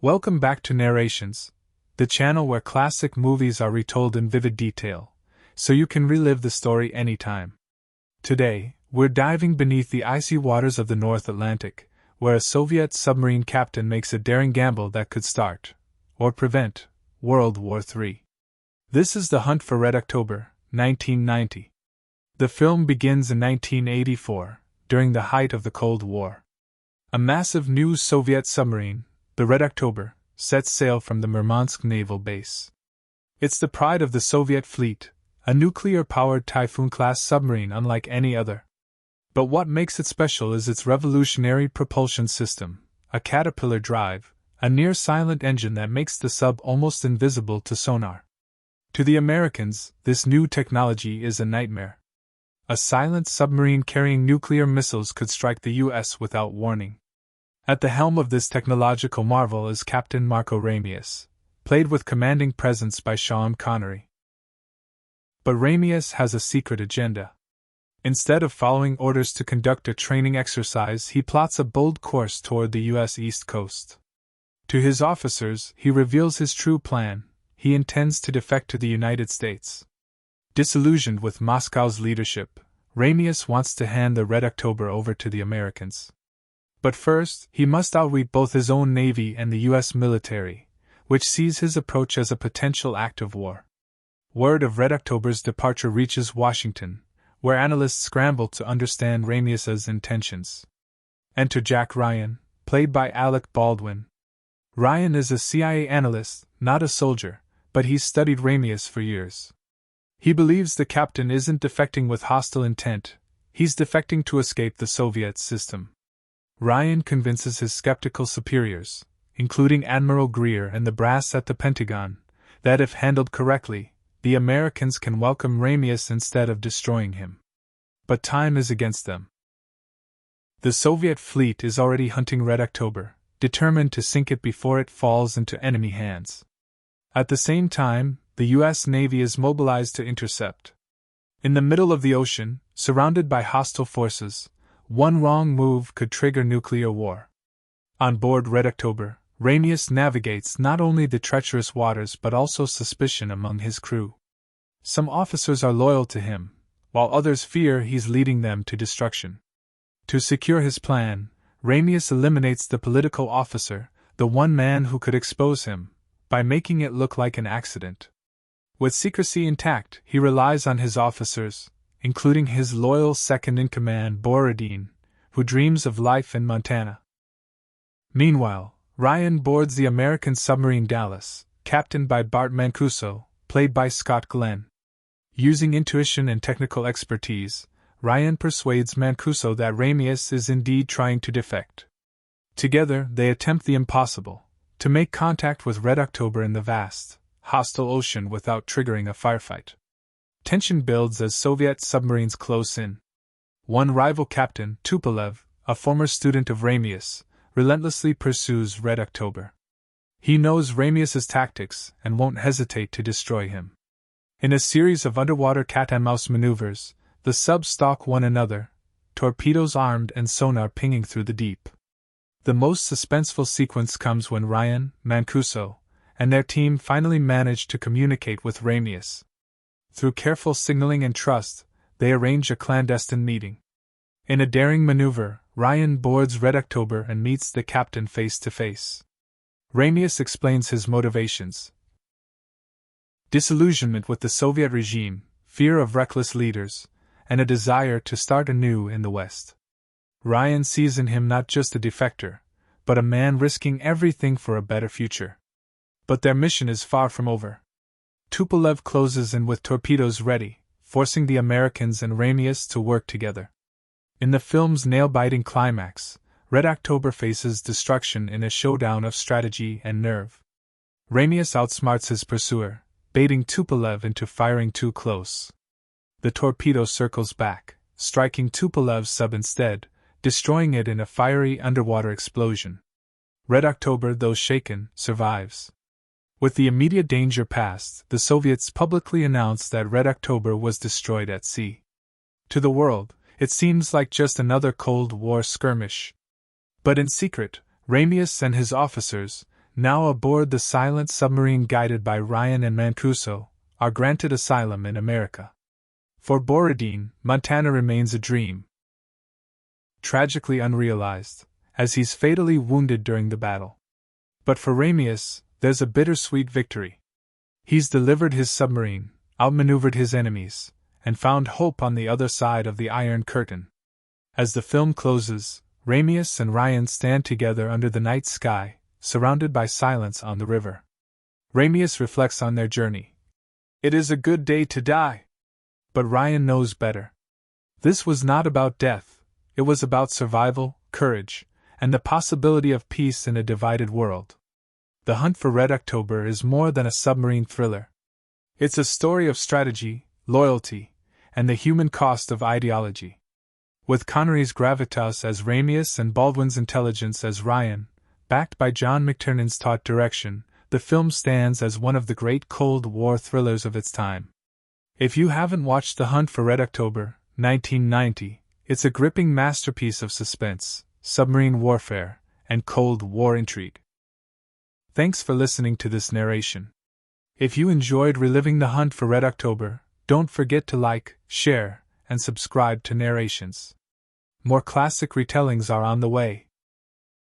Welcome back to Narrations, the channel where classic movies are retold in vivid detail, so you can relive the story anytime. Today, we're diving beneath the icy waters of the North Atlantic, where a Soviet submarine captain makes a daring gamble that could start, or prevent, World War III. This is The Hunt for Red October, 1990. The film begins in 1984, during the height of the Cold War. A massive new Soviet submarine, the Red October, sets sail from the Murmansk naval base. It's the pride of the Soviet fleet, a nuclear-powered Typhoon-class submarine unlike any other. But what makes it special is its revolutionary propulsion system, a caterpillar drive, a near-silent engine that makes the sub almost invisible to sonar. To the Americans, this new technology is a nightmare. A silent submarine carrying nuclear missiles could strike the U.S. without warning. At the helm of this technological marvel is Captain Marco Ramius, played with commanding presence by Sean Connery. But Ramius has a secret agenda. Instead of following orders to conduct a training exercise, he plots a bold course toward the U.S. East Coast. To his officers, he reveals his true plan: he intends to defect to the United States. Disillusioned with Moscow's leadership, Ramius wants to hand the Red October over to the Americans. But first, he must outwit both his own navy and the U.S. military, which sees his approach as a potential act of war. Word of Red October's departure reaches Washington, where analysts scramble to understand Ramius's intentions. Enter Jack Ryan, played by Alec Baldwin. Ryan is a CIA analyst, not a soldier, but he's studied Ramius for years. He believes the captain isn't defecting with hostile intent, he's defecting to escape the Soviet system. Ryan convinces his skeptical superiors, including Admiral Greer and the brass at the Pentagon, that if handled correctly, the Americans can welcome Ramius instead of destroying him. But time is against them. The Soviet fleet is already hunting Red October, determined to sink it before it falls into enemy hands. At the same time, the U.S. Navy is mobilized to intercept. In the middle of the ocean, surrounded by hostile forces, one wrong move could trigger nuclear war. On board Red October, Ramius navigates not only the treacherous waters but also suspicion among his crew. Some officers are loyal to him, while others fear he's leading them to destruction. To secure his plan, Ramius eliminates the political officer, the one man who could expose him, by making it look like an accident. With secrecy intact, he relies on his officers, including his loyal second-in-command Borodin, who dreams of life in Montana. Meanwhile, Ryan boards the American submarine Dallas, captained by Bart Mancuso, played by Scott Glenn. Using intuition and technical expertise, Ryan persuades Mancuso that Ramius is indeed trying to defect. Together, they attempt the impossible: to make contact with Red October in the vast, hostile ocean without triggering a firefight. Tension builds as Soviet submarines close in. One rival captain, Tupolev, a former student of Ramius, relentlessly pursues Red October. He knows Ramius's tactics and won't hesitate to destroy him. In a series of underwater cat-and-mouse maneuvers, the subs stalk one another, torpedoes armed and sonar pinging through the deep. The most suspenseful sequence comes when Ryan, Mancuso, and their team finally manage to communicate with Ramius. Through careful signaling and trust, they arrange a clandestine meeting. In a daring maneuver, Ryan boards Red October and meets the captain face to face. Ramius explains his motivations: disillusionment with the Soviet regime, fear of reckless leaders, and a desire to start anew in the West. Ryan sees in him not just a defector, but a man risking everything for a better future. But their mission is far from over. Tupolev closes in with torpedoes ready, forcing the Americans and Ramius to work together. In the film's nail-biting climax, Red October faces destruction in a showdown of strategy and nerve. Ramius outsmarts his pursuer, baiting Tupolev into firing too close. The torpedo circles back, striking Tupolev's sub instead, destroying it in a fiery underwater explosion. Red October, though shaken, survives. With the immediate danger past, the Soviets publicly announced that Red October was destroyed at sea. To the world, it seems like just another Cold War skirmish. But in secret, Ramius and his officers, now aboard the silent submarine guided by Ryan and Mancuso, are granted asylum in America. For Borodin, Montana remains a dream, tragically unrealized, as he's fatally wounded during the battle. But for Ramius, there's a bittersweet victory. He's delivered his submarine, outmaneuvered his enemies, and found hope on the other side of the Iron Curtain. As the film closes, Ramius and Ryan stand together under the night sky, surrounded by silence on the river. Ramius reflects on their journey. It is a good day to die. But Ryan knows better. This was not about death, it was about survival, courage, and the possibility of peace in a divided world. The Hunt for Red October is more than a submarine thriller. It's a story of strategy, loyalty, and the human cost of ideology. With Connery's gravitas as Ramius and Baldwin's intelligence as Ryan, backed by John McTiernan's taut direction, the film stands as one of the great Cold War thrillers of its time. If you haven't watched The Hunt for Red October, 1990, it's a gripping masterpiece of suspense, submarine warfare, and Cold War intrigue. Thanks for listening to this narration. If you enjoyed reliving The Hunt for Red October, don't forget to like, share, and subscribe to Narrations. More classic retellings are on the way.